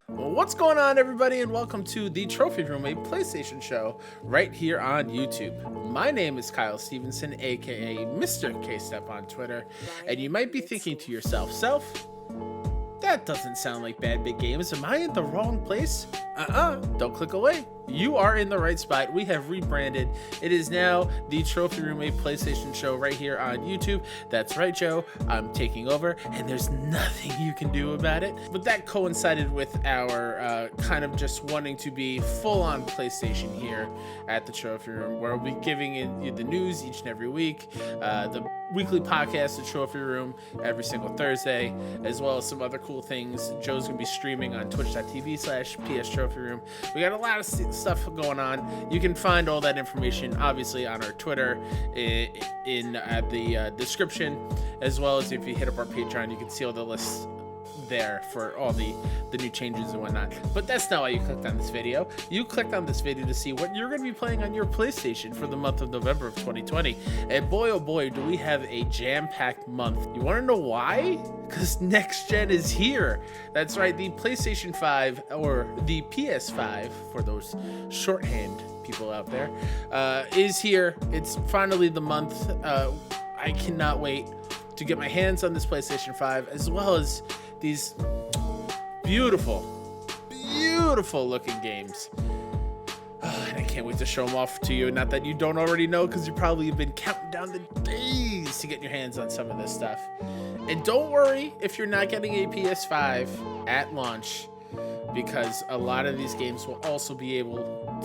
Well, what's going on, everybody, and welcome to the Trophy Room, a PlayStation show right here on YouTube. My name is Kyle Stevenson, aka Mr. K-Step on Twitter, and you might be thinking to yourself, that doesn't sound like Bad Big Games. Am I in the wrong place? Don't click away. You are in the right spot. We have rebranded. It is now the Trophy Room, a PlayStation show right here on YouTube. That's right, Joe. I'm taking over, and there's nothing you can do about it. But that coincided with our kind of just wanting to be full-on PlayStation here at the Trophy Room, where we'll be giving you the news each and every week, the weekly podcast, the Trophy Room, every single Thursday, as well as some other cool things. Joe's going to be streaming on twitch.tv/PS Trophy Room. We got a lot of stuff going on. You can find all that information, obviously, on our Twitter in the description, as well as if you hit up our Patreon, you can see all the lists there for all the new changes and whatnot. But that's not why you clicked on this video. You clicked on this video to see what you're going to be playing on your PlayStation for the month of November of 2020. And boy, oh boy, do we have a jam-packed month. You want to know why? Because next gen is here. That's right, the PlayStation 5, or the PS5 for those shorthand people out there, is here. It's finally the month. I cannot wait to get my hands on this PlayStation 5, as well as these beautiful looking games. And I can't wait to show them off to you. Not that you don't already know, because you probably have been counting down the days to get your hands on some of this stuff. And don't worry if you're not getting a PS5 at launch, because a lot of these games will also be able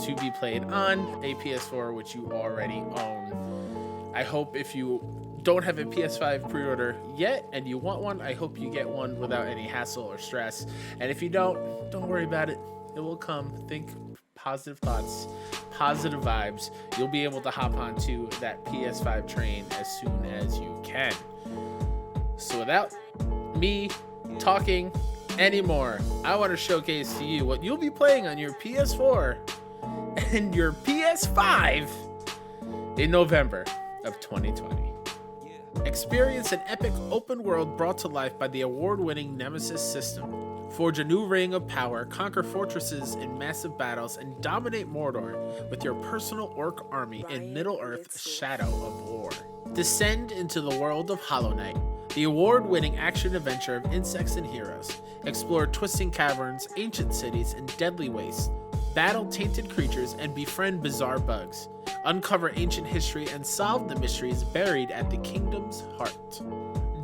to be played on a PS4, which you already own. I hope if you don't have a PS5 pre-order yet and you want one, I hope you get one without any hassle or stress. And if you don't worry about it. It will come. Think positive thoughts, positive vibes. You'll be able to hop onto that PS5 train as soon as you can. So without me talking anymore, I want to showcase to you what you'll be playing on your PS4 and your PS5 in November of 2020. Experience an epic open world brought to life by the award-winning Nemesis system. Forge a new ring of power, conquer fortresses in massive battles, and dominate Mordor with your personal orc army in Middle-earth's Shadow of War. Descend into the world of Hollow Knight, the award-winning action-adventure of insects and heroes. Explore twisting caverns, ancient cities, and deadly wastes. Battle tainted creatures and befriend bizarre bugs. Uncover ancient history and solve the mysteries buried at the kingdom's heart.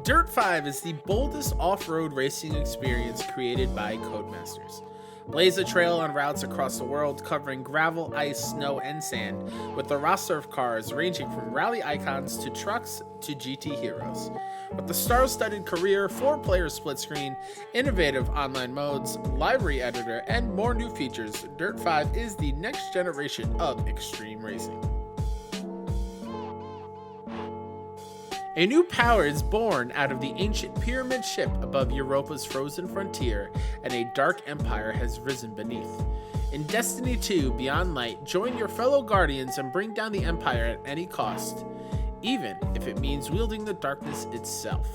Dirt 5 is the boldest off-road racing experience created by Codemasters. Blaze a trail on routes across the world covering gravel, ice, snow, and sand, with a roster of cars ranging from rally icons to trucks to GT heroes. With the star-studded career, 4-player split screen, innovative online modes, library editor, and more new features, Dirt 5 is the next generation of extreme racing. A new power is born out of the ancient pyramid ship above Europa's frozen frontier, and a dark empire has risen beneath. In Destiny 2 Beyond Light, join your fellow guardians and bring down the empire at any cost, even if it means wielding the darkness itself.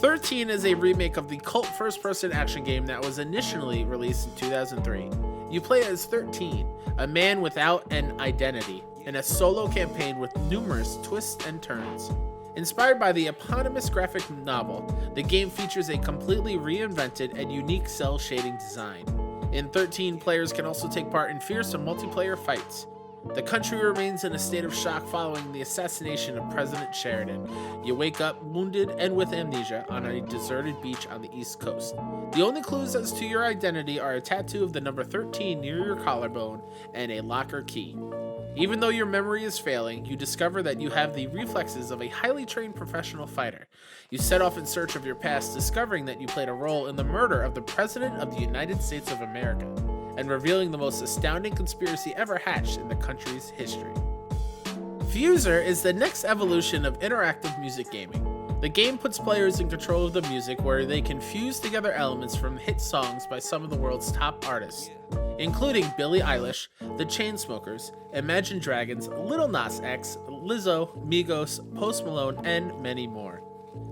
13 is a remake of the cult first-person action game that was initially released in 2003. You play as 13, a man without an identity, in a solo campaign with numerous twists and turns. Inspired by the eponymous graphic novel, the game features a completely reinvented and unique cell shading design. In 13, players can also take part in fearsome multiplayer fights. The country remains in a state of shock following the assassination of President Sheridan. You wake up wounded and with amnesia on a deserted beach on the East Coast. The only clues as to your identity are a tattoo of the number 13 near your collarbone and a locker key. Even though your memory is failing, you discover that you have the reflexes of a highly trained professional fighter. You set off in search of your past, discovering that you played a role in the murder of the President of the United States of America, and revealing the most astounding conspiracy ever hatched in the country's history. Fuser is the next evolution of interactive music gaming. The game puts players in control of the music, where they can fuse together elements from hit songs by some of the world's top artists, including Billie Eilish, The Chainsmokers, Imagine Dragons, Lil Nas X, Lizzo, Migos, Post Malone, and many more.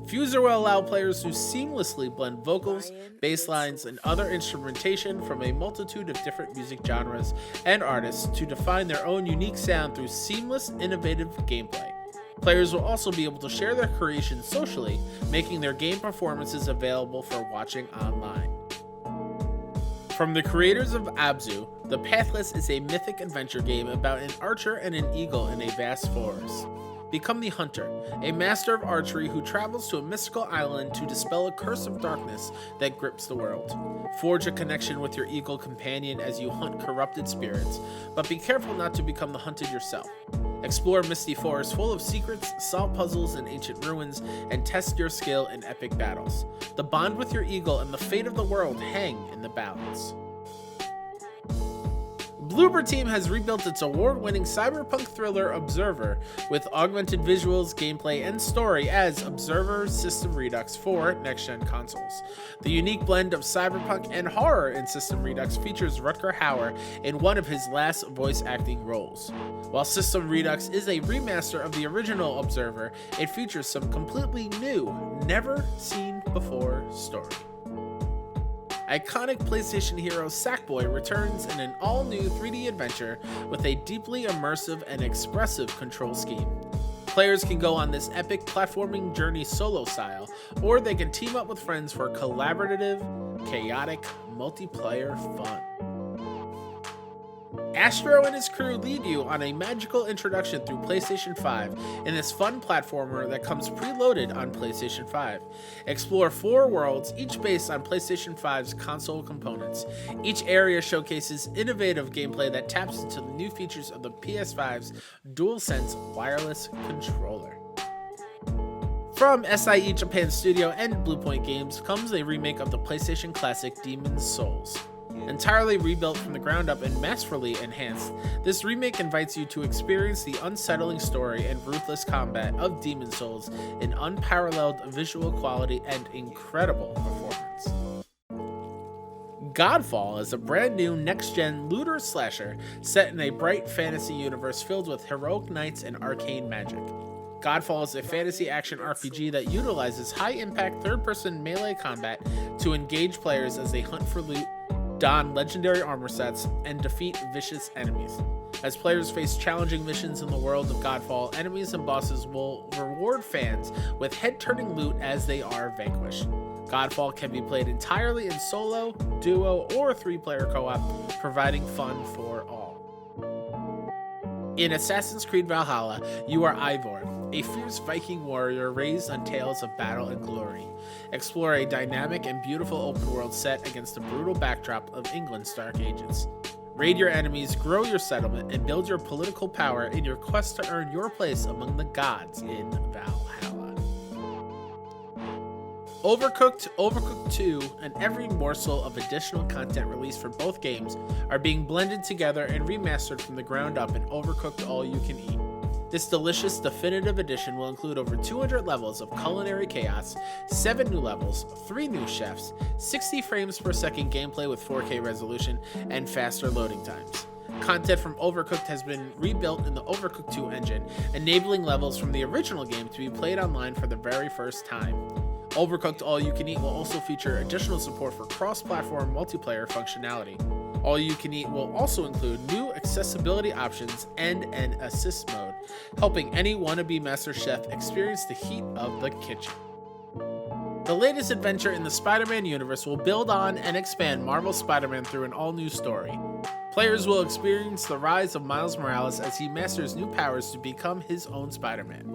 Fuser will allow players to seamlessly blend vocals, bass lines, and other instrumentation from a multitude of different music genres and artists to define their own unique sound through seamless, innovative gameplay. Players will also be able to share their creations socially, making their game performances available for watching online. From the creators of Abzu, the Pathless is a mythic adventure game about an archer and an eagle in a vast forest. Become the Hunter, a master of archery who travels to a mystical island to dispel a curse of darkness that grips the world. Forge a connection with your eagle companion as you hunt corrupted spirits, but be careful not to become the hunted yourself. Explore misty forests full of secrets, solve puzzles in ancient ruins, and test your skill in epic battles. The bond with your eagle and the fate of the world hang in the balance. Bloober Team has rebuilt its award-winning cyberpunk thriller Observer with augmented visuals, gameplay, and story as Observer System Redux for next-gen consoles. The unique blend of cyberpunk and horror in System Redux features Rutger Hauer in one of his last voice acting roles. While System Redux is a remaster of the original Observer, it features some completely new, never-seen-before story. Iconic PlayStation hero Sackboy returns in an all-new 3D adventure with a deeply immersive and expressive control scheme. Players can go on this epic platforming journey solo style, or they can team up with friends for collaborative, chaotic, multiplayer fun. Astro and his crew lead you on a magical introduction through PlayStation 5 in this fun platformer that comes preloaded on PlayStation 5. Explore 4 worlds, each based on PlayStation 5's console components. Each area showcases innovative gameplay that taps into the new features of the PS5's DualSense wireless controller. From SIE Japan Studio and Bluepoint Games comes a remake of the PlayStation classic Demon's Souls. Entirely rebuilt from the ground up and masterfully enhanced, this remake invites you to experience the unsettling story and ruthless combat of Demon's Souls in unparalleled visual quality and incredible performance. Godfall is a brand new next-gen looter slasher set in a bright fantasy universe filled with heroic knights and arcane magic. Godfall is a fantasy action RPG that utilizes high-impact third-person melee combat to engage players as they hunt for loot, don legendary armor sets, and defeat vicious enemies. As players face challenging missions in the world of Godfall, enemies and bosses will reward fans with head-turning loot as they are vanquished. Godfall can be played entirely in solo, duo, or 3-player co-op, providing fun for all. In Assassin's Creed Valhalla, you are Ivor, a fierce Viking warrior raised on tales of battle and glory. Explore a dynamic and beautiful open world set against the brutal backdrop of England's Dark Ages. Raid your enemies, grow your settlement, and build your political power in your quest to earn your place among the gods in Valhalla. Overcooked, Overcooked 2, and every morsel of additional content released for both games are being blended together and remastered from the ground up in Overcooked All You Can Eat. This delicious definitive edition will include over 200 levels of culinary chaos, 7 new levels, 3 new chefs, 60 frames per second gameplay with 4K resolution, and faster loading times. Content from Overcooked has been rebuilt in the Overcooked 2 engine, enabling levels from the original game to be played online for the very first time. Overcooked All You Can Eat will also feature additional support for cross-platform multiplayer functionality. All You Can Eat will also include new accessibility options and an assist mode, helping any wannabe master chef experience the heat of the kitchen. The latest adventure in the Spider-Man universe will build on and expand Marvel's Spider-Man through an all-new story. Players will experience the rise of Miles Morales as he masters new powers to become his own Spider-Man.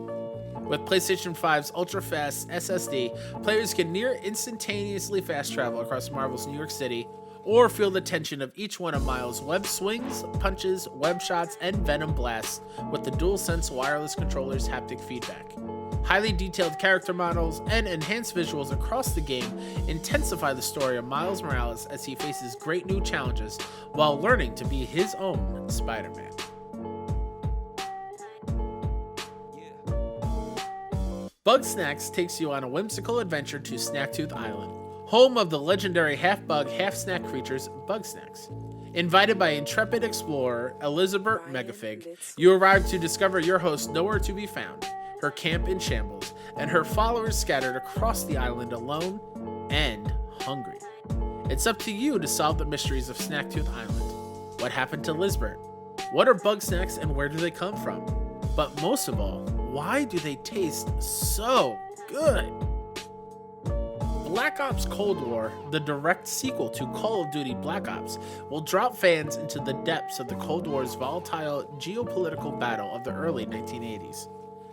With PlayStation 5's ultra-fast SSD, players can near instantaneously fast travel across Marvel's New York City, or feel the tension of each one of Miles' web swings, punches, web shots, and venom blasts with the DualSense wireless controller's haptic feedback. Highly detailed character models and enhanced visuals across the game intensify the story of Miles Morales as he faces great new challenges while learning to be his own Spider-Man. Bugsnax takes you on a whimsical adventure to Snacktooth Island, home of the legendary half-bug, half-snack creatures Bugsnax. Invited by intrepid explorer Elizabeth Megafig, you arrive to discover your host nowhere to be found. her camp in shambles, and her followers scattered across the island alone and hungry. It's up to you to solve the mysteries of Snacktooth Island. What happened to Lizbert? What are bug snacks and where do they come from? But most of all, why do they taste so good? Black Ops Cold War, the direct sequel to Call of Duty Black Ops, will drop fans into the depths of the Cold War's volatile geopolitical battle of the early 1980s.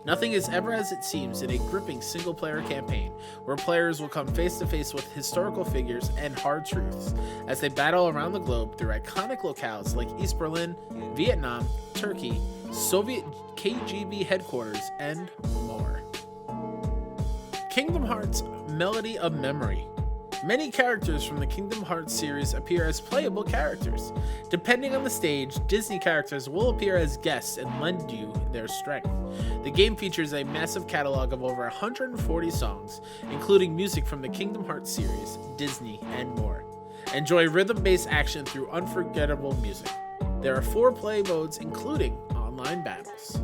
Nothing is ever as it seems in a gripping single-player campaign where players will come face-to-face with historical figures and hard truths as they battle around the globe through iconic locales like East Berlin, Vietnam, Turkey, Soviet KGB headquarters, and more. Kingdom Hearts Melody of Memory. Many characters from the Kingdom Hearts series appear as playable characters. Depending on the stage, Disney characters will appear as guests and lend you their strength. The game features a massive catalog of over 140 songs, including music from the Kingdom Hearts series, Disney, and more. Enjoy rhythm-based action through unforgettable music. There are 4 play modes, including online battles.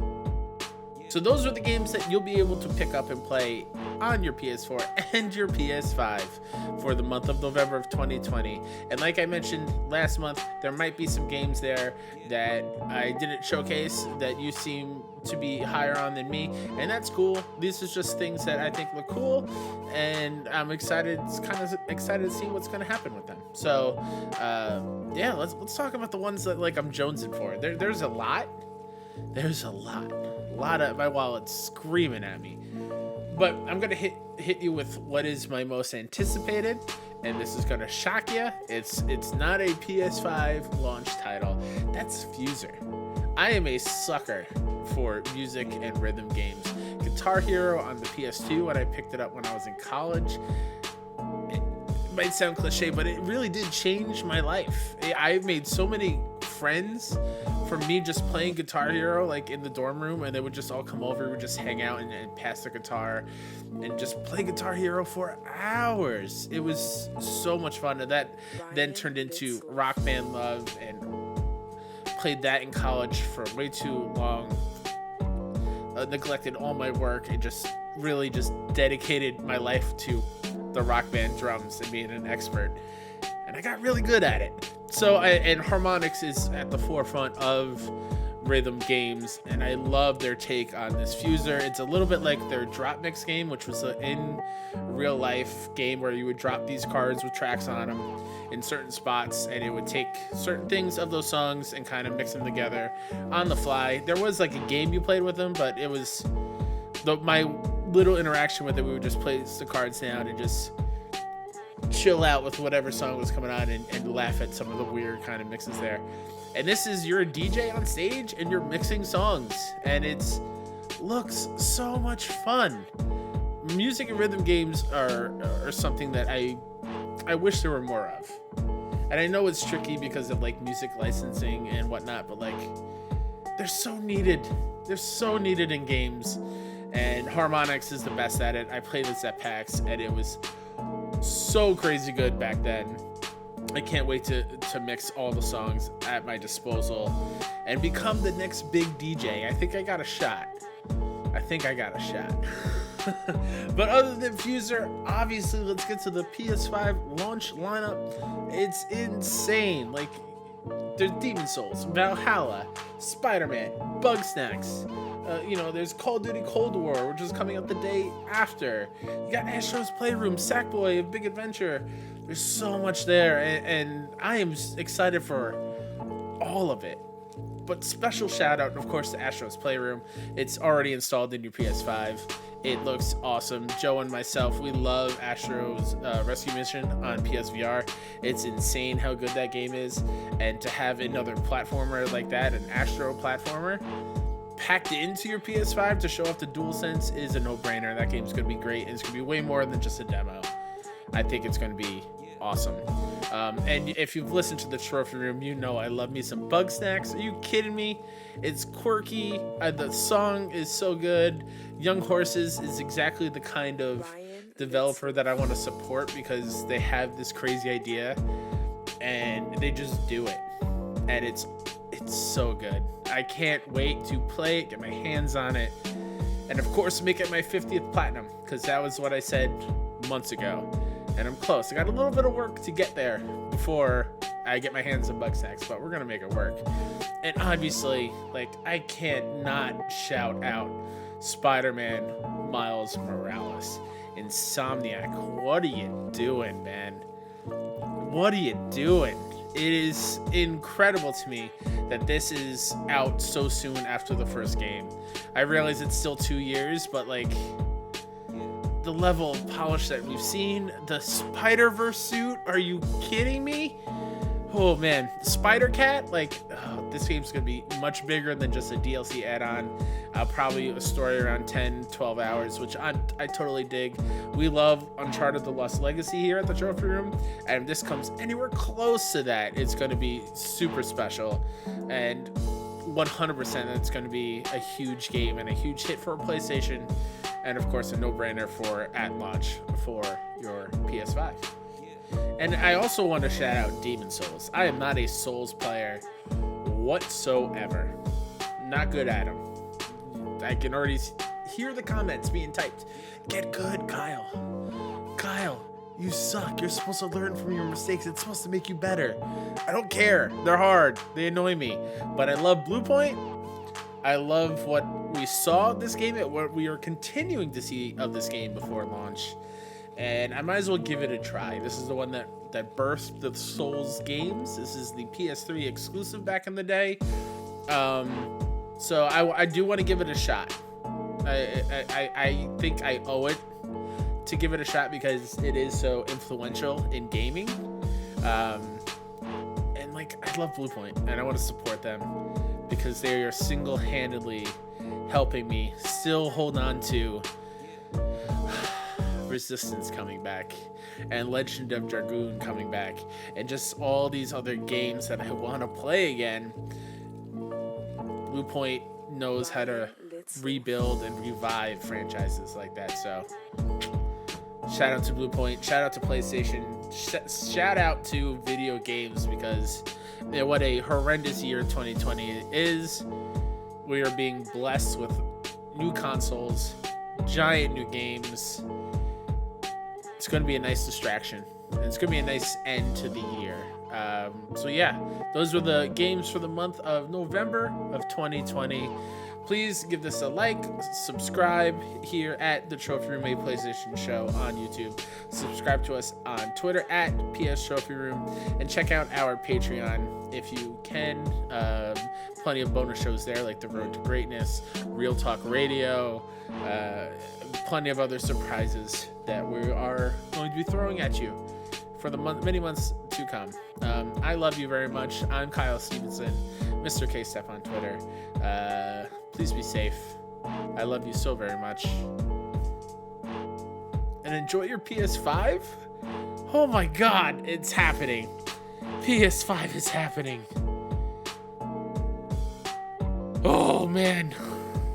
So those are the games that you'll be able to pick up and play on your PS4 and your PS5 for the month of November of 2020. And like I mentioned last month, there might be some games there that I didn't showcase that you seem to be higher on than me, and that's cool. These is just things that I think look cool, and I'm excited to see what's going to happen with them. So yeah, let's talk about the ones that like I'm jonesing for. There's a lot. A lot of my wallet's screaming at me. But I'm gonna hit you with what is my most anticipated, and this is gonna shock you. It's not a PS5 launch title. That's Fuser. I am a sucker for music and rhythm games. Guitar Hero on the PS2 when I picked it up when I was in college. It might sound cliche, but it really did change my life. I've made so many friends from me just playing Guitar Hero like in the dorm room, and they would just all come over, we would just hang out and pass the guitar and just play Guitar Hero for hours. It was so much fun, and that then turned into Rock Band Love, and played that in college for way too long. Neglected all my work and just really just dedicated my life to the Rock Band drums and being an expert, and I got really good at it. So, and harmonics is at the forefront of rhythm games, and I love their take on this Fuser. It's a little bit like their Drop Mix game, which was an in real life game where you would drop these cards with tracks on them in certain spots, and it would take certain things of those songs and kind of mix them together on the fly. There was like a game you played with them, but it was my little interaction with it. We would just place the cards down and just chill out with whatever song was coming on and laugh at some of the weird kind of mixes there. And this is, you're a DJ on stage and you're mixing songs, and it's looks so much fun. Music and rhythm games are something that I wish there were more of. And I know it's tricky because of like music licensing and whatnot, but like they're so needed. They're so needed in games, and harmonics is the best at it. I played this at PAX and it was so crazy good back then. I can't wait to mix all the songs at my disposal and become the next big DJ. I think I got a shot. But other than Fuser, obviously, let's get to the PS5 launch lineup. It's insane. Like, there's Demon Souls, Valhalla, Spider-Man, Bugsnax. There's Call of Duty Cold War, which is coming out the day after. You got ASTRO'S PLAYROOM, SACKBOY, A Big Adventure. There's so much there, and I am excited for all of it. But special shout out, of course, to ASTRO'S PLAYROOM. It's already installed in your PS5. It looks awesome. Joe and myself, we love Astro's Rescue Mission on PSVR. It's insane how good that game is, and to have another platformer like that, an Astro platformer, packed into your PS5 to show off the DualSense is a no-brainer. That game's going to be great, and it's going to be way more than just a demo. I think it's going to be awesome. And if you've listened to the Trophy Room, you know I love me some Bugsnax. Are you kidding me? It's quirky. The song is so good. Young Horses is exactly the kind of developer that I want to support, because they have this crazy idea and they just do it. And it's so good. I can't wait to play it, get my hands on it. and of course make it my 50th platinum, because that was what I said months ago, and I'm close. I got a little bit of work to get there before I get my hands on Bugsnax, but we're gonna make it work. And obviously, like, I can't not shout out Spider-Man Miles Morales. Insomniac, what are you doing, man? What are you doing? It is incredible to me that this is out so soon after the first game. I realize it's still 2 years, but like, the level of polish that we've seen, the Spider-Verse suit, are you kidding me? Oh man, Spider-Cat, like, oh, this game's gonna be much bigger than just a DLC add-on. Probably a story around 10-12 hours, which I totally dig. We love Uncharted: The Lost Legacy here at the Trophy Room, and if this comes anywhere close to that, it's gonna be super special, and 100% it's gonna be a huge game and a huge hit for a PlayStation, and of course a no-brainer for at launch for your PS5. And I also want to shout out Demon Souls. I am not a Souls player whatsoever. Not good at them. I can already hear the comments being typed. Get good, Kyle. Kyle, you suck. You're supposed to learn from your mistakes. It's supposed to make you better. I don't care. They're hard. They annoy me. But I love Blue Point. I love what we saw of this game and what we are continuing to see of this game before launch. And I might as well give it a try. This is the one that birthed the Souls games. This is the PS3 exclusive back in the day. So I do want to give it a shot. I think I owe it to give it a shot because it is so influential in gaming. And like, I love Blue Point and I want to support them because they are single-handedly helping me still hold on to Resistance coming back and Legend of Dragoon coming back and just all these other games that I want to play again. Blue Point knows how to rebuild and revive franchises like that. So shout out to Blue Point, shout out to PlayStation, shout out to video games, because what a horrendous year 2020 is. We are being blessed with new consoles, giant new games. It's going to be a nice distraction. And it's going to be a nice end to the year. So yeah, those were the games for the month of November of 2020. Please give this a like, subscribe here at the Trophy Room, a PlayStation show on YouTube. Subscribe to us on Twitter at PS Trophy Room, and check out our Patreon if you can. Plenty of bonus shows there, like The Road to Greatness, Real Talk Radio, plenty of other surprises that we are going to be throwing at you for the many months to come. I love you very much. I'm Kyle Stevenson, Mr. K-Step on Twitter. Please be safe. I love you so very much. And enjoy your PS5? Oh my god, it's happening. PS5 is happening. Oh man.